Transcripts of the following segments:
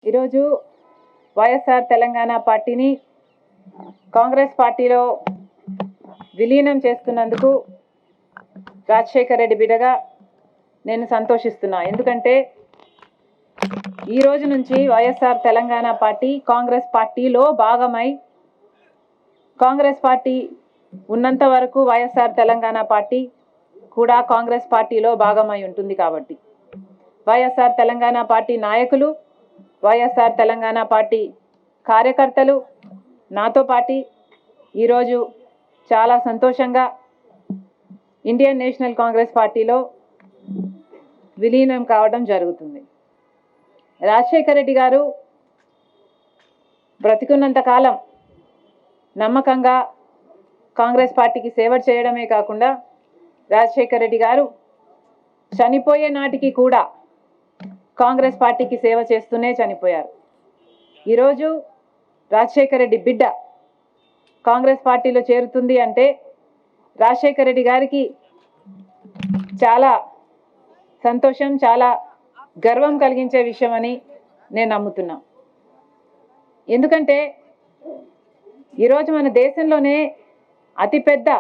ఈరోజు వైఎస్ఆర్ తెలంగాణ పార్టీని కాంగ్రెస్ పార్టీలో విలీనం చేస్తున్నందుకు రాజశేఖర్ రెడ్డి బిడ్డగా నేను సంతోషిస్తున్నా. ఎందుకంటే ఈ రోజు నుంచి వైఎస్ఆర్ తెలంగాణ పార్టీ కాంగ్రెస్ పార్టీలో భాగమై, కాంగ్రెస్ పార్టీ ఉన్నంత వరకు వైఎస్ఆర్ తెలంగాణ పార్టీ కూడా కాంగ్రెస్ పార్టీలో భాగమై ఉంటుంది. కాబట్టి వైఎస్ఆర్ తెలంగాణ పార్టీ నాయకులు, వైఎస్ఆర్ తెలంగాణ పార్టీ కార్యకర్తలు నాతో పాటు ఈరోజు చాలా సంతోషంగా ఇండియన్ నేషనల్ కాంగ్రెస్ పార్టీలో విలీనం కావడం జరుగుతుంది. రాజశేఖర్ రెడ్డి గారు బ్రతికున్నంత కాలం నమ్మకంగా కాంగ్రెస్ పార్టీకి సేవ చేయడమే కాకుండా రాజశేఖర్ రెడ్డి గారు చనిపోయే నాటికి కూడా కాంగ్రెస్ పార్టీకి సేవ చేస్తూనే చనిపోయారు. ఈరోజు రాజశేఖర్ రెడ్డి బిడ్డ కాంగ్రెస్ పార్టీలో చేరుతుంది అంటే రాజశేఖర్ రెడ్డి గారికి చాలా సంతోషం, చాలా గర్వం కలిగించే విషయం అని నేను నమ్ముతున్నా. ఎందుకంటే ఈరోజు మన దేశంలోనే అతిపెద్ద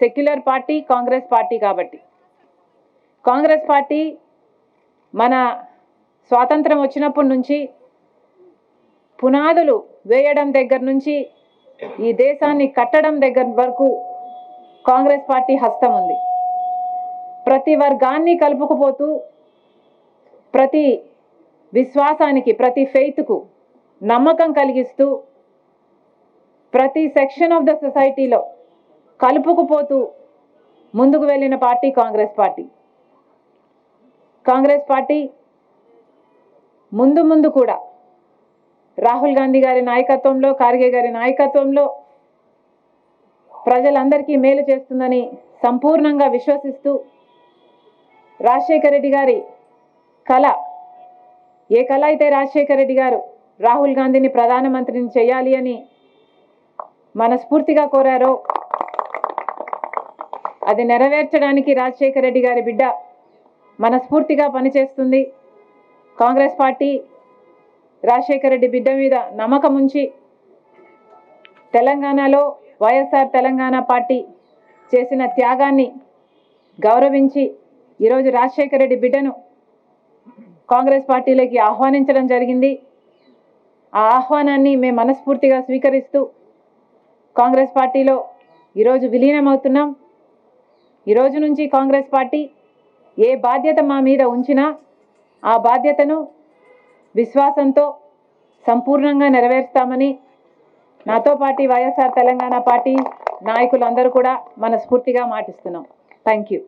సెక్యులర్ పార్టీ కాంగ్రెస్ పార్టీ. కాబట్టి కాంగ్రెస్ పార్టీ మన స్వాతంత్రం వచ్చినప్పటి నుంచి పునాదులు వేయడం దగ్గర నుంచి ఈ దేశాన్ని కట్టడం దగ్గర వరకు కాంగ్రెస్ పార్టీ హస్తం ఉంది. ప్రతి వర్గాన్ని కలుపుకుపోతూ, ప్రతి విశ్వాసానికి, ప్రతి ఫెయిత్కు నమ్మకం కలిగిస్తూ, ప్రతి సెక్షన్ ఆఫ్ ద సొసైటీలో కలుపుకుపోతూ ముందుకు వెళ్ళిన party Congress party. Congress party ముందు కూడా రాహుల్ గాంధీ గారి నాయకత్వంలో, ఖార్గే గారి నాయకత్వంలో ప్రజలందరికీ మేలు చేస్తుందని సంపూర్ణంగా విశ్వసిస్తూ, రాజశేఖర్ రెడ్డి గారి కళ, ఏ కళ అయితే రాజశేఖర్ రెడ్డి గారు రాహుల్ గాంధీని ప్రధానమంత్రిని చేయాలి అని మనస్ఫూర్తిగా కోరారో అది నెరవేర్చడానికి రాజశేఖర్ రెడ్డి గారి బిడ్డ మనస్ఫూర్తిగా పనిచేస్తుంది. కాంగ్రెస్ పార్టీ రాజశేఖర్ రెడ్డి బిడ్డ మీద నమ్మకం ఉంచి తెలంగాణలో వైఎస్ఆర్ తెలంగాణ పార్టీ చేసిన త్యాగాన్ని గౌరవించి ఈరోజు రాజశేఖర్ రెడ్డి బిడ్డను కాంగ్రెస్ పార్టీలోకి ఆహ్వానించడం జరిగింది. ఆ ఆహ్వానాన్ని మేము మనస్ఫూర్తిగా స్వీకరిస్తూ కాంగ్రెస్ పార్టీలో ఈరోజు విలీనం అవుతున్నాం. ఈరోజు నుంచి కాంగ్రెస్ పార్టీ ఏ బాధ్యత మా మీద ఉంచినా ఆ బాధ్యతను విశ్వాసంతో సంపూర్ణంగా నెరవేర్స్తామని నాతో పాటు వైఎస్ఆర్ తెలంగాణ పార్టీ నాయకులందరూ కూడా మనస్ఫూర్తిగా మాటిస్తున్నాం. Thank you.